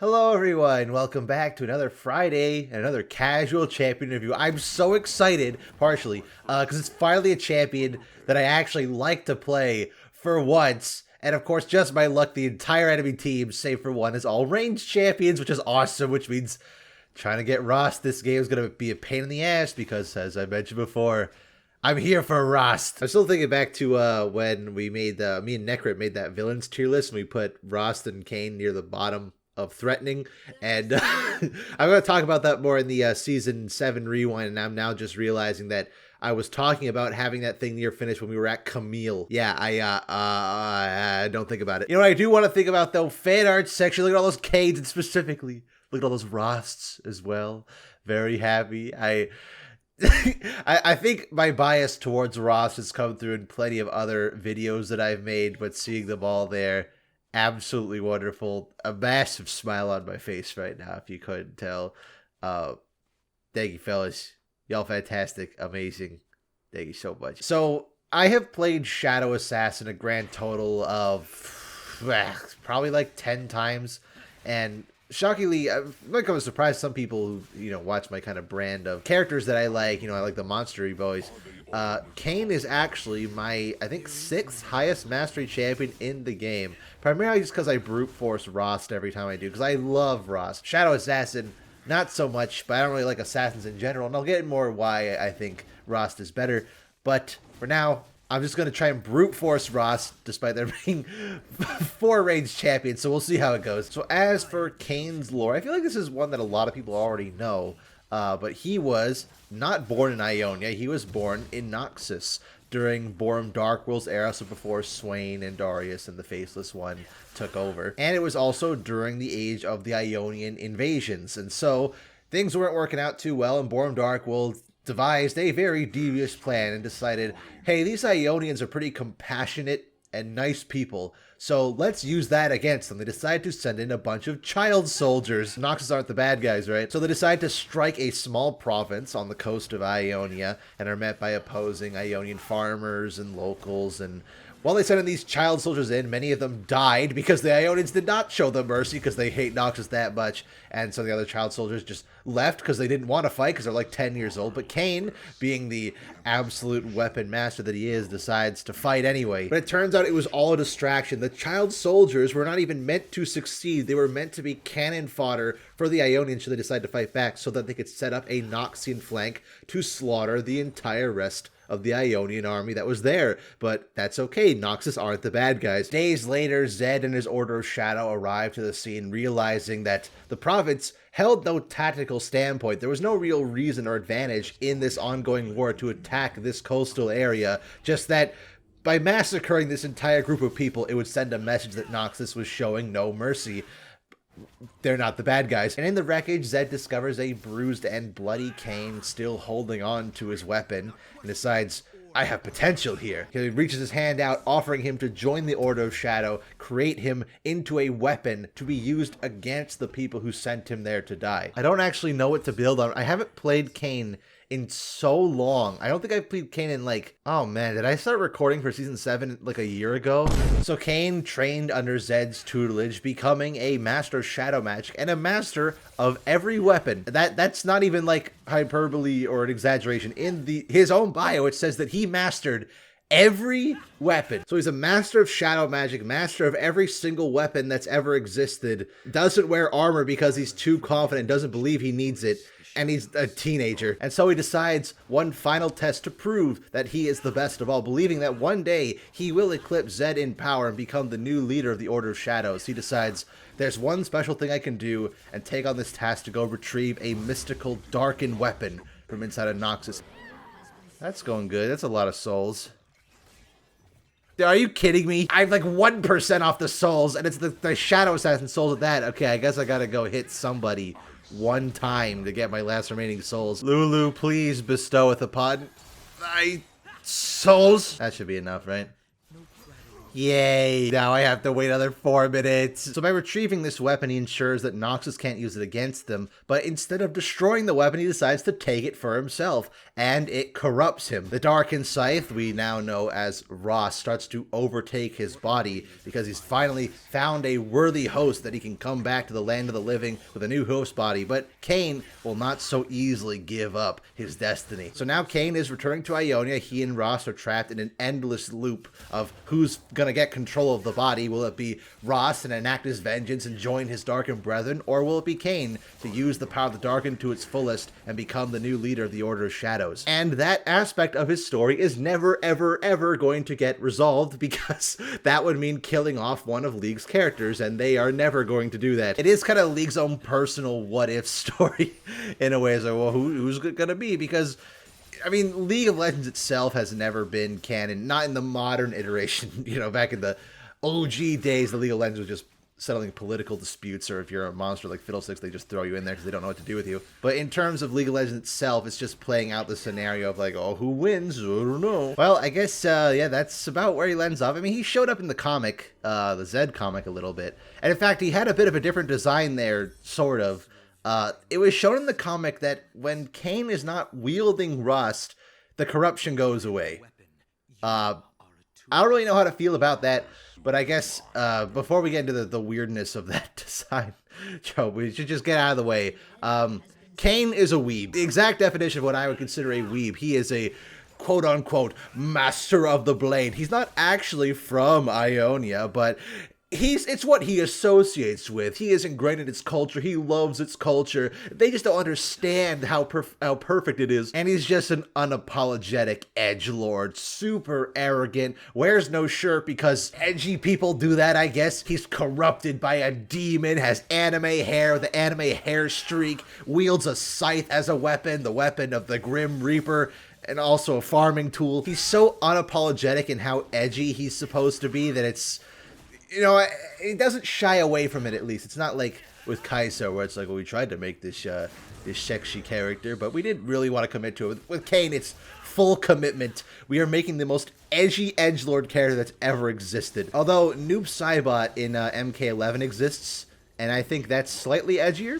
Hello everyone, welcome back to another Friday and another casual champion review. I'm so excited, partially, because it's finally a champion that I actually like to play for once. And of course, just my luck, the entire enemy team, save for one, is all ranged champions, which is awesome, which means trying to get RHAAST this game is going to be a pain in the ass because, as I mentioned before, I'm here for RHAAST. I'm still thinking back to when we made, me and Necrit made that villains tier list, and we put RHAAST and Kayn near the bottom of threatening, and I'm going to talk about that more in the season 7 rewind, and I'm now just realizing that I was talking about having that thing near finish when we were at Camille. Yeah, I don't think about it. You know what I do want to think about, though? Fan art section. Look at all those Kayns, and specifically, look at all those RHAASTs as well. Very happy. I think my bias towards RHAAST has come through in plenty of other videos that I've made, but seeing them all there, absolutely wonderful. A massive smile on my face right now, if you couldn't tell. Thank you, fellas. Y'all fantastic. Amazing. Thank you so much. So, I have played Shadow Assassin a grand total of probably like 10 times. And shockingly, I might come as a surprise to some people who, watch my kind of brand of characters that I like. I like the monstery boys. Kayn is actually my, I think, 6th highest mastery champion in the game. Primarily just because I brute force RHAAST every time I do, because I love RHAAST. Shadow Assassin, not so much, but I don't really like assassins in general, and I'll get more why I think RHAAST is better. But for now, I'm just going to try and brute force RHAAST, despite there being 4 ranged champions, so we'll see how it goes. So as for Kayn's lore, I feel like this is one that a lot of people already know. But he was not born in Ionia, he was born in Noxus during Borum Darkworld's era, so before Swain and Darius and the Faceless One took over. And it was also during the age of the Ionian invasions, and so things weren't working out too well, and Borum Darkworld devised a very devious plan and decided, hey, these Ionians are pretty compassionate and nice people, so let's use that against them. They decide to send in a bunch of child soldiers. Noxus aren't the bad guys, right? So they decide to strike a small province on the coast of Ionia and are met by opposing Ionian farmers and locals. And while they sent in these child soldiers in, many of them died because the Ionians did not show them mercy because they hate Noxus that much. And so the other child soldiers just left because they didn't want to fight because they're like 10 years old. But Kayn, being the absolute weapon master that he is, decides to fight anyway. But it turns out it was all a distraction. The child soldiers were not even meant to succeed. They were meant to be cannon fodder for the Ionians should they decide to fight back, so that they could set up a Noxian flank to slaughter the entire rest of the Ionian army that was there. But that's okay, Noxus aren't the bad guys. Days later, Zed and his Order of Shadow arrive to the scene, realizing that the province held no tactical standpoint. There was no real reason or advantage in this ongoing war to attack this coastal area, just that by massacring this entire group of people, it would send a message that Noxus was showing no mercy. They're not the bad guys. And in the wreckage, Zed discovers a bruised and bloody Kayn still holding on to his weapon and decides, I have potential here. He reaches his hand out, offering him to join the Order of Shadow, create him into a weapon to be used against the people who sent him there to die. I don't actually know what to build on. I haven't played Kayn in so long. I don't think I've played Kayn in like, oh man, did I start recording for season 7 like a year ago? So Kayn trained under Zed's tutelage, becoming a master of shadow magic and a master of every weapon. That's not even like hyperbole or an exaggeration. In his own bio, it says that he mastered every weapon. So he's a master of shadow magic, master of every single weapon that's ever existed, doesn't wear armor because he's too confident, doesn't believe he needs it, and he's a teenager. And so he decides one final test to prove that he is the best of all, believing that one day he will eclipse Zed in power and become the new leader of the Order of Shadows. He decides, there's one special thing I can do, and take on this task to go retrieve a mystical darkened weapon from inside of Noxus. That's going good. That's a lot of souls. Are you kidding me? I'm like 1% off the souls, and it's the Shadow Assassin souls at that. Okay, I guess I gotta go hit somebody one time to get my last remaining souls. Lulu, please bestoweth upon my souls. That should be enough, right? Yay, now I have to wait another 4 minutes. So by retrieving this weapon, he ensures that Noxus can't use it against them, but instead of destroying the weapon, he decides to take it for himself, and it corrupts him. The Darkened Scythe, we now know as RHAAST, starts to overtake his body because he's finally found a worthy host that he can come back to the land of the living with a new host body, but Kayn will not so easily give up his destiny. So now Kayn is returning to Ionia. He and RHAAST are trapped in an endless loop of who's gonna get control of the body. Will it be RHAAST and enact his vengeance and join his Darkened brethren, or will it be Kayn to use the power of the Darkened to its fullest and become the new leader of the Order of Shadows? And that aspect of his story is never, ever, ever going to get resolved, because that would mean killing off one of League's characters, and they are never going to do that. It is kind of League's own personal what-if story in a way. It's like, well, who's it gonna be? Because I mean, League of Legends itself has never been canon, not in the modern iteration. You know, back in the OG days, the League of Legends was just settling political disputes, or if you're a monster like Fiddlesticks, they just throw you in there because they don't know what to do with you. But in terms of League of Legends itself, it's just playing out the scenario of like, oh, who wins? I don't know. Well, I guess, yeah, that's about where he lands off. I mean, he showed up in the comic, the Zed comic a little bit. And in fact, he had a bit of a different design there, sort of. It was shown in the comic that when Kayn is not wielding RHAAST, the corruption goes away. I don't really know how to feel about that, but I guess before we get into the weirdness of that design, Joe, we should just get out of the way. Kayn is a weeb. The exact definition of what I would consider a weeb. He is a quote-unquote master of the blade. He's not actually from Ionia, but it's what he associates with. He is ingrained in its culture. He loves its culture. They just don't understand how perfect it is. And he's just an unapologetic edgelord. Super arrogant. Wears no shirt because edgy people do that, I guess. He's corrupted by a demon. Has anime hair with an anime hair streak. Wields a scythe as a weapon. The weapon of the Grim Reaper. And also a farming tool. He's so unapologetic in how edgy he's supposed to be that it's... You know, it doesn't shy away from it, at least. It's not like with Kai'Sa, where it's like, well, we tried to make this this sexy character, but we didn't really want to commit to it. With Kayn, it's full commitment. We are making the most edgy edgelord character that's ever existed. Although Noob Saibot in MK11 exists, and I think that's slightly edgier.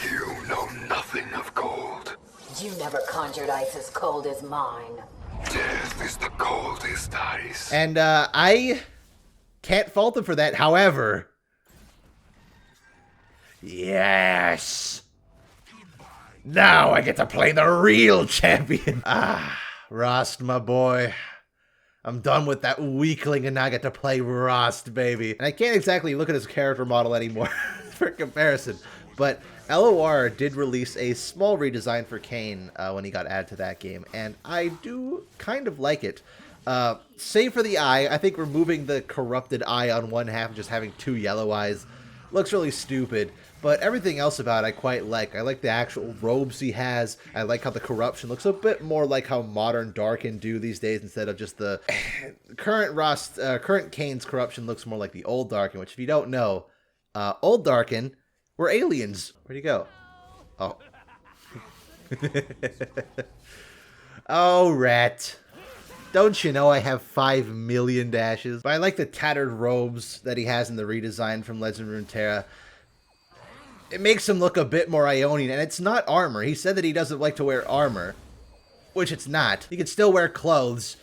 You know nothing of cold. You never conjured ice as cold as mine. Death is the coldest ice. And I can't fault him for that. However, yes, now I get to play the real champion. RHAAST, my boy. I'm done with that weakling and now I get to play RHAAST, baby. And I can't exactly look at his character model anymore for comparison, but LOR did release a small redesign for Kayn when he got added to that game, and I do kind of like it. Save for the eye. I think removing the corrupted eye on one half and just having 2 yellow eyes looks really stupid, but everything else about it I quite like. I like the actual robes he has. I like how the corruption looks a bit more like how modern Darken do these days instead of just the current current Kayn's corruption looks more like the old Darken, which if you don't know, old Darken were aliens. Where'd he go? Oh. Oh, rat. Don't you know I have 5 million dashes? But I like the tattered robes that he has in the redesign from Legend of Runeterra. It makes him look a bit more Ionian, and it's not armor. He said that he doesn't like to wear armor, which it's not. He can still wear clothes.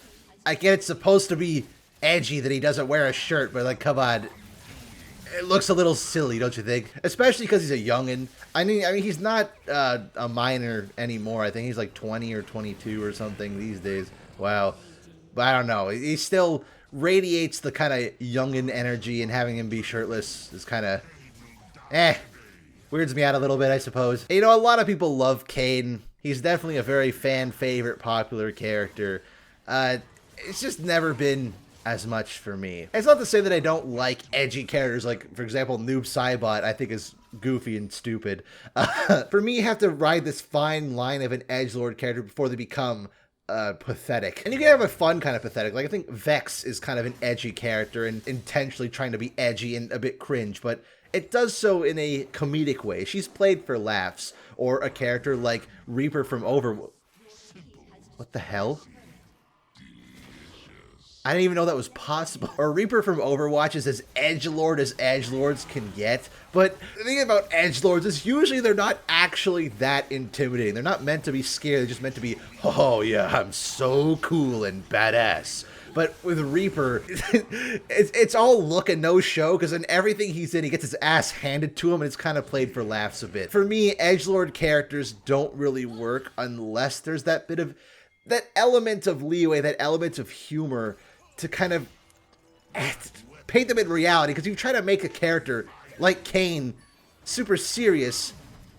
I get it's supposed to be edgy that he doesn't wear a shirt, but like, come on. It looks a little silly, don't you think? Especially because he's a youngin'. I mean, he's not a minor anymore. I think he's like 20 or 22 or something these days. Wow. But I don't know. He still radiates the kind of youngin' energy, and having him be shirtless is kind of, weirds me out a little bit, I suppose. You know, a lot of people love Kayn. He's definitely a very fan favorite, popular character. It's just never been as much for me. It's not to say that I don't like edgy characters, like, for example, Noob Saibot, I think is goofy and stupid. For me, you have to ride this fine line of an edgelord character before they become pathetic. And you can have a fun kind of pathetic. Like, I think Vex is kind of an edgy character and intentionally trying to be edgy and a bit cringe, but it does so in a comedic way. She's played for laughs. Or a character like Reaper from What the hell? I didn't even know that was possible. Or Reaper from Overwatch is as edgelord as edgelords can get. But the thing about edgelords is usually they're not actually that intimidating. They're not meant to be scary. They're just meant to be, oh yeah, I'm so cool and badass. But with Reaper, it's all look and no show, because in everything he's in, he gets his ass handed to him, and it's kind of played for laughs a bit. For me, edgelord characters don't really work unless there's that bit of, that element of leeway, that element of humor to kind of paint them in reality. Because you try to make a character like Kayn super serious,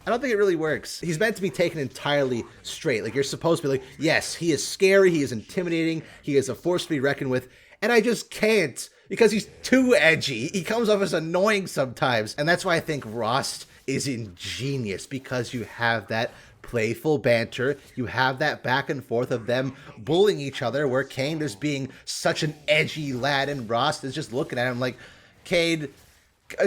I don't think it really works. He's meant to be taken entirely straight. Like, you're supposed to be like, yes, he is scary, he is intimidating, he is a force to be reckoned with, and I just can't, because he's too edgy. He comes off as annoying sometimes, and that's why I think RHAAST is ingenious, because you have that playful banter, you have that back and forth of them bullying each other, where Kayn is being such an edgy lad, and RHAAST is just looking at him like, Kayn,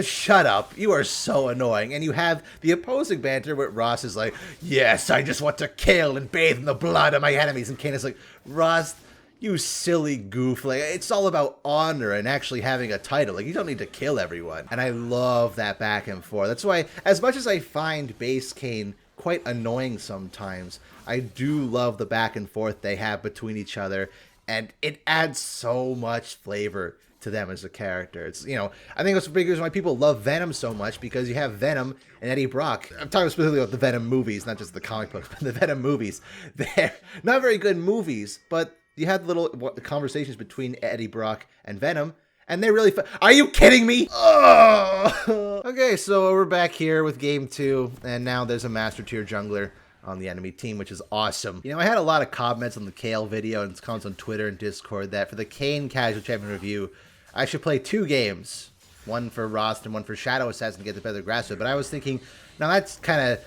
shut up, you are so annoying. And you have the opposing banter where RHAAST is like, yes, I just want to kill and bathe in the blood of my enemies, and Kayn is like, RHAAST, you silly goof. Like, it's all about honor and actually having a title. Like, you don't need to kill everyone. And I love that back and forth. That's why, as much as I find base Kayn quite annoying sometimes, I do love the back and forth they have between each other, and it adds so much flavor to them as a character. It's, you know, I think that's the big reason why people love Venom so much, because you have Venom and Eddie Brock. I'm talking specifically about the Venom movies, not just the comic books, but the Venom movies. They're not very good movies, but you had little conversations between Eddie Brock and Venom, and they're really fun. Are you kidding me? Oh! Okay, so we're back here with game 2, and now there's a Master Tier jungler on the enemy team, which is awesome. You know, I had a lot of comments on the Kale video and comments on Twitter and Discord that for the Kayn Casual Champion review, I should play 2 games. One for RHAAST and one for Shadow Assassin to get the better grasp of it. But I was thinking, now that's kind of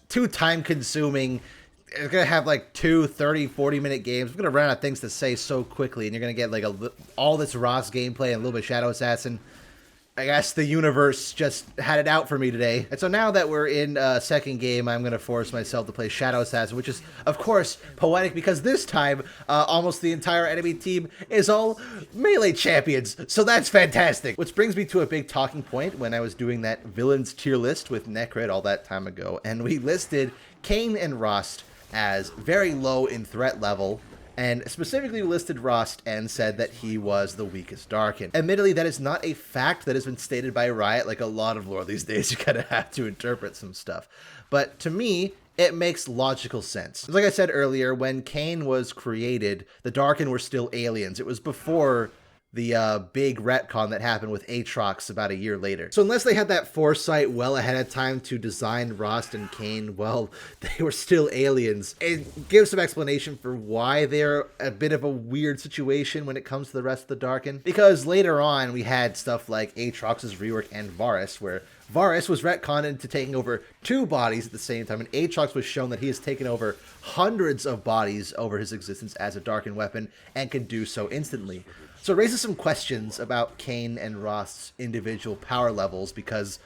too time consuming. It's going to have like 2 30, 40-minute games. We're going to run out of things to say so quickly, and you're going to get like all this RHAAST gameplay and a little bit of Shadow Assassin. I guess the universe just had it out for me today. And so now that we're in second game, I'm going to force myself to play Shadow Assassin, which is, of course, poetic, because this time, almost the entire enemy team is all melee champions. So that's fantastic. Which brings me to a big talking point when I was doing that villains tier list with Necrit all that time ago. And we listed Kayn and RHAAST as very low in threat level, and specifically listed RHAAST and said that he was the weakest Darkin. Admittedly, that is not a fact that has been stated by Riot. Like a lot of lore these days, you kind of have to interpret some stuff. But to me, it makes logical sense. Like I said earlier, when Kayn was created, the Darkin were still aliens. It was before the big retcon that happened with Aatrox about a year later. So unless they had that foresight well ahead of time to design RHAAST and Kayn, well, they were still aliens. It gives some explanation for why they're a bit of a weird situation when it comes to the rest of the Darkin. Because later on, we had stuff like Aatrox's rework and Varus, where Varus was retconned into taking over 2 bodies at the same time, and Aatrox was shown that he has taken over hundreds of bodies over his existence as a Darkin weapon, and can do so instantly. So it raises some questions about Kayn and RHAAST's individual power levels, because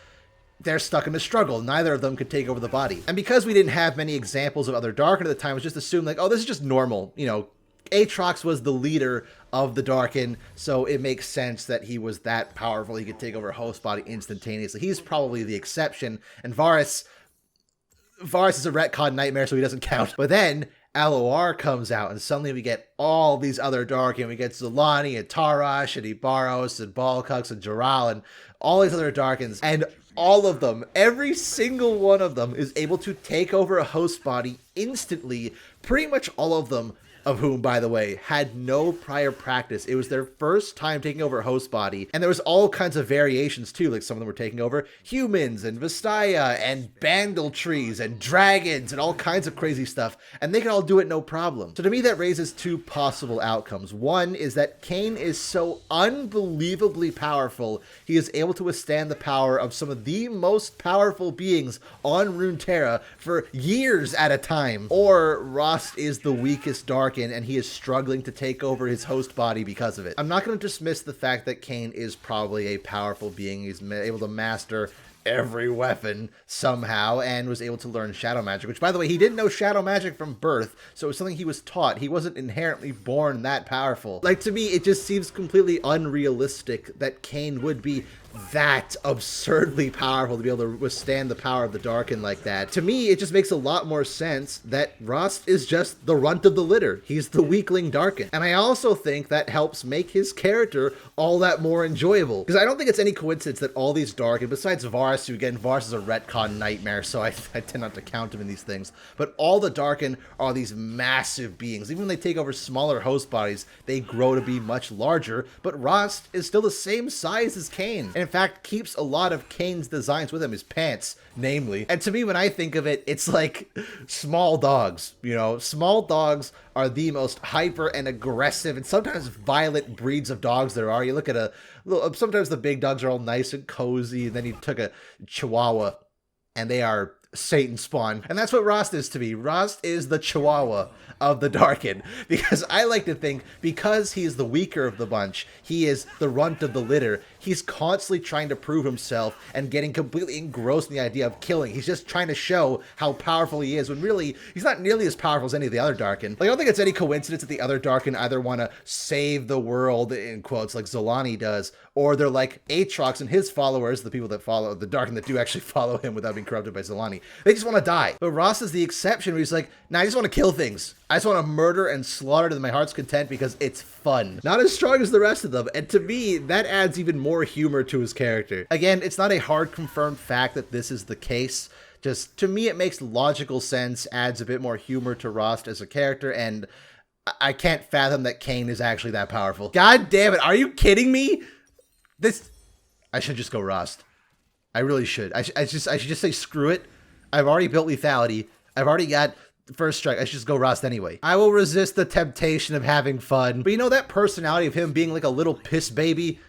they're stuck in a struggle. Neither of them could take over the body. And because we didn't have many examples of other Darkin at the time, it was just assumed like, oh, this is just normal. You know, Aatrox was the leader of the Darkin, so it makes sense that he was that powerful. He could take over a host body instantaneously. He's probably the exception. And Varus is a retcon nightmare, so he doesn't count. But then LOR comes out, and suddenly we get all these other Darkin. We get Zulani and Tarash and Ibaros and Balkux and Jaral and all these other Darkins. And all of them, every single one of them, is able to take over a host body instantly. Pretty much all of them, of whom, by the way, had no prior practice. It was their first time taking over a host body, and there was all kinds of variations too. Like some of them were taking over humans and Vastaya and Bandle trees and dragons and all kinds of crazy stuff, and they can all do it no problem. So to me, that raises 2 possible outcomes. One is that Kayn is so unbelievably powerful, he is able to withstand the power of some of the most powerful beings on Runeterra for years at a time. Or RHAAST is the weakest Darkin, and he is struggling to take over his host body because of it. I'm not going to dismiss the fact that Kayn is probably a powerful being. He's able to master every weapon somehow and was able to learn shadow magic, which, by the way, he didn't know shadow magic from birth, so it was something he was taught. He wasn't inherently born that powerful. Like, to me, it just seems completely unrealistic that Kayn would be that absurdly powerful to be able to withstand the power of the Darkin like that. To me, it just makes a lot more sense that RHAAST is just the runt of the litter. He's the weakling Darkin. And I also think that helps make his character all that more enjoyable. Because I don't think it's any coincidence that all these Darkin, besides Varus, who again, Varus is a retcon nightmare, so I tend not to count him in these things, but all the Darkin are these massive beings. Even when they take over smaller host bodies, they grow to be much larger, but RHAAST is still the same size as Kayn. And in fact, keeps a lot of Kayn's designs with him, his pants, namely. And to me, when I think of it, it's like small dogs, you know? Small dogs are the most hyper and aggressive and sometimes violent breeds of dogs there are. You look at sometimes the big dogs are all nice and cozy, and then you took a Chihuahua, and they are Satan spawn. And that's what RHAAST is to me. RHAAST is the Chihuahua of the Darkin, because I like to think, because he's the weaker of the bunch, he is the runt of the litter, he's constantly trying to prove himself and getting completely engrossed in the idea of killing. He's just trying to show how powerful he is, when really, he's not nearly as powerful as any of the other Darkin. Like, I don't think it's any coincidence that the other Darkin either want to save the world, in quotes, like Zolani does, or they're like Aatrox and his followers, the people that follow, the Darkin that do actually follow him without being corrupted by Zolani. They just want to die. But RHAAST is the exception, where he's like, nah, I just want to kill things. I just want to murder and slaughter to my heart's content because it's fun. Not as strong as the rest of them. And to me, that adds even more humor to his character. Again, it's not a hard confirmed fact that this is the case. Just, to me, it makes logical sense, adds a bit more humor to RHAAST as a character, and I can't fathom that Kayn is actually that powerful. God damn it, are you kidding me? I should just go RHAAST. I really should. I should just say screw it. I've already built lethality. I've already got first strike. I should just go RHAAST anyway. I will resist the temptation of having fun. But you know, that personality of him being like a little piss baby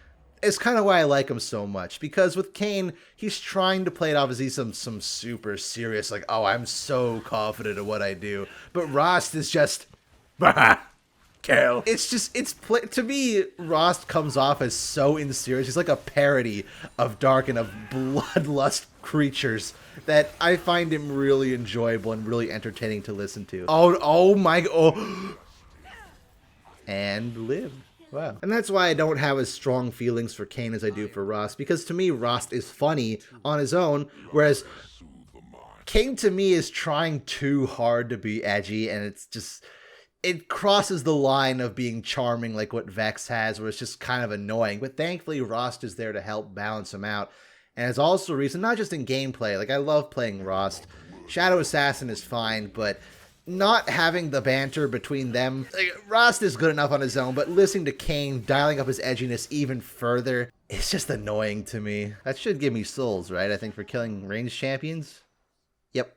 is kind of why I like him so much. Because with Kayn, he's trying to play it off as he's some super serious, like, oh, I'm so confident in what I do. But RHAAST is just, kill. It's just, to me, RHAAST comes off as so inserious. He's like a parody of Darkin, of bloodlust creatures, that I find him really enjoyable and really entertaining to listen to. Oh my, and live. Wow. And that's why I don't have as strong feelings for Kayn as I do for RHAAST, because to me, RHAAST is funny on his own, whereas Kayn to me is trying too hard to be edgy, and it's just, it crosses the line of being charming like what Vex has, where it's just kind of annoying. But thankfully, RHAAST is there to help balance him out. And it's also a reason, not just in gameplay, like I love playing RHAAST. Shadow Assassin is fine, but not having the banter between them, like, RHAAST is good enough on his own, but listening to Kayn dialing up his edginess even further, it's just annoying to me. That should give me souls, right? I think for killing ranged champions? Yep.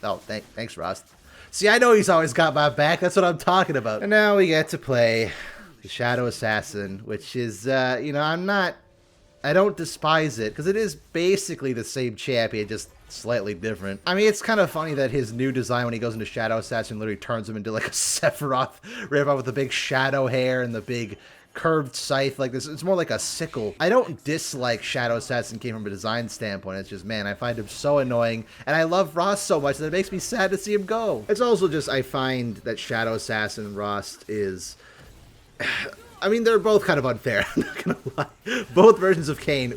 Oh, thanks, RHAAST. See, I know he's always got my back. That's what I'm talking about. And now we get to play the Shadow Assassin, which is, you know, I don't despise it, because it is basically the same champion, just slightly different. I mean, it's kind of funny that his new design, when he goes into Shadow Assassin, literally turns him into like a Sephiroth ripoff with the big shadow hair and the big curved scythe like this. It's more like a sickle. I don't dislike Shadow Assassin came from a design standpoint. It's just, man, I find him so annoying, and I love RHAAST so much that it makes me sad to see him go. It's also just, I find that Shadow Assassin RHAAST is, I mean, they're both kind of unfair, I'm not gonna lie. Both versions of Kayn,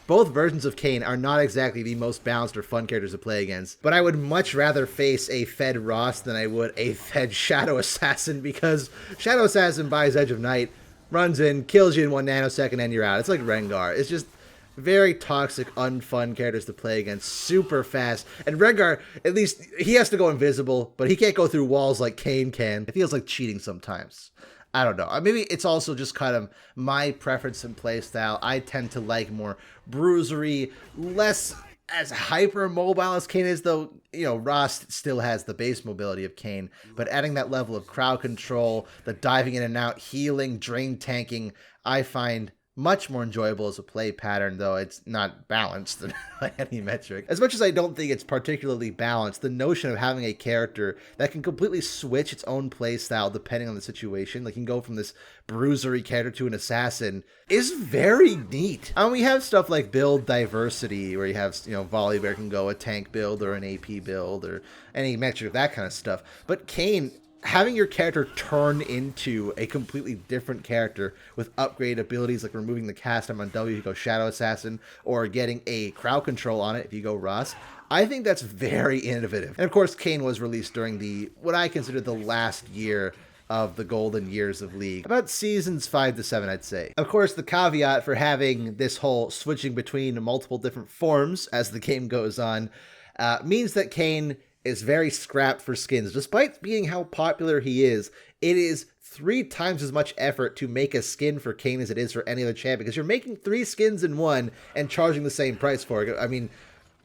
both versions of Kayn are not exactly the most balanced or fun characters to play against. But I would much rather face a fed RHAAST than I would a fed Shadow Assassin, because Shadow Assassin buys Edge of Night, runs in, kills you in 1 nanosecond, and you're out. It's like Rengar. It's just very toxic, unfun characters to play against, super fast. And Rengar, at least, he has to go invisible, but he can't go through walls like Kayn can. It feels like cheating sometimes. I don't know. Maybe it's also just kind of my preference and playstyle. I tend to like more bruisery, less as hyper mobile as Kayn is, though, you know, RHAAST still has the base mobility of Kayn, but adding that level of crowd control, the diving in and out, healing, drain tanking, I find much more enjoyable as a play pattern, though it's not balanced by any metric. As much as I don't think it's particularly balanced, the notion of having a character that can completely switch its own play style depending on the situation, like you can go from this bruisery character to an assassin, is very neat. I mean, we have stuff like build diversity, where you have, Volibear can go a tank build or an AP build or any metric, that kind of stuff. But Kayn, having your character turn into a completely different character with upgrade abilities like removing the cast time on W if you go Shadow Assassin, or getting a crowd control on it if you go RHAAST, I think that's very innovative. And of course, Kayn was released during what I consider the last year of the golden years of League. About seasons 5 to 7, I'd say. Of course, the caveat for having this whole switching between multiple different forms as the game goes on means that Kayn is very scrapped for skins. Despite being how popular he is, it is 3 times as much effort to make a skin for Kayn as it is for any other champion, because you're making 3 skins in one and charging the same price for it. I mean,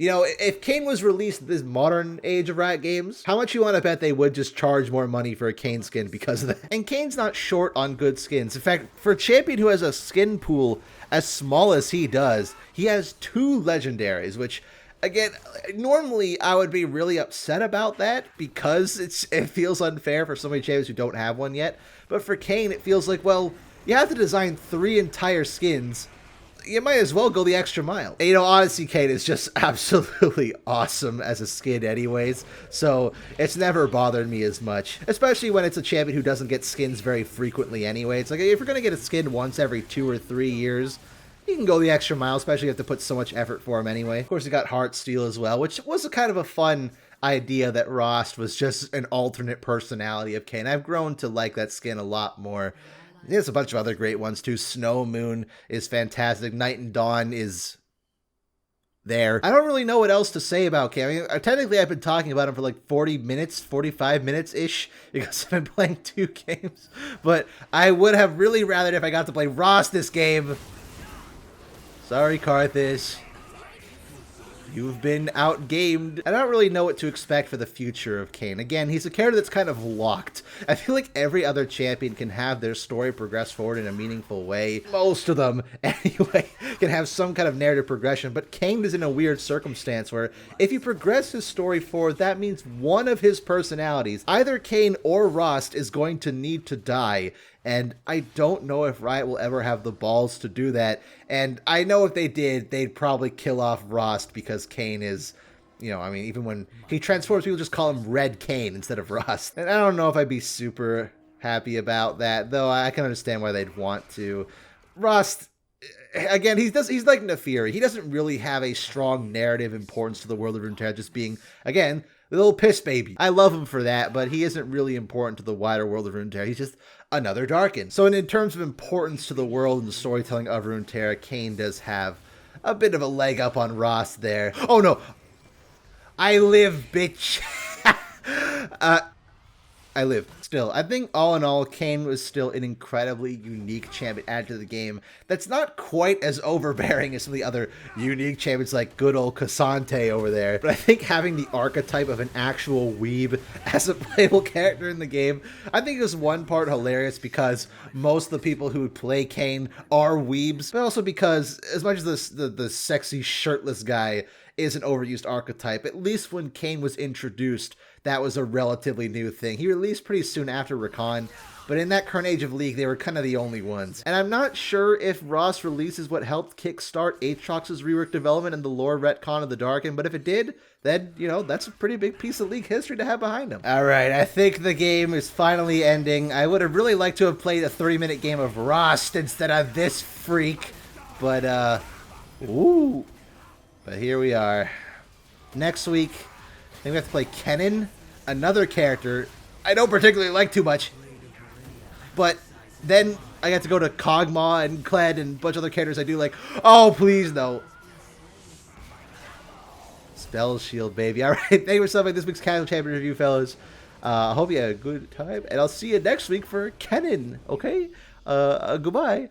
if Kayn was released in this modern age of Riot Games, how much you want to bet they would just charge more money for a Kayn skin because of that? And Kayn's not short on good skins. In fact, for a champion who has a skin pool as small as he does, he has 2 legendaries, which, again, normally I would be really upset about that because it feels unfair for so many champions who don't have one yet. But for Kayn, it feels like, well, you have to design 3 entire skins. You might as well go the extra mile. And, Odyssey Kayn is just absolutely awesome as a skin anyways, so it's never bothered me as much, especially when it's a champion who doesn't get skins very frequently anyway. It's like, if you're going to get a skin once every 2 or 3 years, you can go the extra mile, especially if you have to put so much effort for him anyway. Of course, you got Heartsteel as well, which was a kind of a fun idea that RHAAST was just an alternate personality of Kayn. I've grown to like that skin a lot more. There's a bunch of other great ones too. Snow Moon is fantastic. Night and Dawn is there. I don't really know what else to say about Kayn. I mean, technically I've been talking about him for like 40 minutes, 45 minutes-ish, because I've been playing 2 games. But I would have really rathered if I got to play RHAAST this game. Sorry, Karthus. You've been outgamed. I don't really know what to expect for the future of Kayn. Again, he's a character that's kind of locked. I feel like every other champion can have their story progress forward in a meaningful way. Most of them, anyway, can have some kind of narrative progression. But Kayn is in a weird circumstance where if you progress his story forward, that means one of his personalities, either Kayn or RHAAST, is going to need to die. And I don't know if Riot will ever have the balls to do that. And I know if they did, they'd probably kill off RHAAST because Kayn is, I mean, even when he transforms, people just call him Red Kayn instead of RHAAST. And I don't know if I'd be super happy about that, though I can understand why they'd want to. RHAAST, again, he's like Nefiri. He doesn't really have a strong narrative importance to the world of Runeterra, just being, again, the little piss baby. I love him for that, but he isn't really important to the wider world of Runeterra. He's just another Darkin. So in terms of importance to the world and the storytelling of Runeterra, Kayn does have a bit of a leg up on RHAAST there. Oh no! I live, bitch! I live. Still, I think all in all, Kayn was still an incredibly unique champion added to the game that's not quite as overbearing as some of the other unique champions like good old Cassante over there. But I think having the archetype of an actual weeb as a playable character in the game, I think it was one part hilarious because most of the people who play Kayn are weebs, but also because as much as the sexy shirtless guy is an overused archetype, at least when Kayn was introduced, that was a relatively new thing. He released pretty soon after Rakan, but in that current age of League, they were kind of the only ones. And I'm not sure if RHAAST release is what helped kickstart Aatrox's rework development and the lore retcon of the Darkin, but if it did, then, that's a pretty big piece of League history to have behind him. Alright, I think the game is finally ending. I would have really liked to have played a 30-minute game of RHAAST instead of this freak, but, ooh. But here we are. Next week, I think we have to play Kayn, another character I don't particularly like too much. But then I got to go to Kog'Maw and Kled and a bunch of other characters I do like. Oh, please, no. Spell Shield, baby. All right, thank you for stopping this week's Casual Champion Review, fellas. I hope you had a good time, and I'll see you next week for Kayn, okay? Goodbye.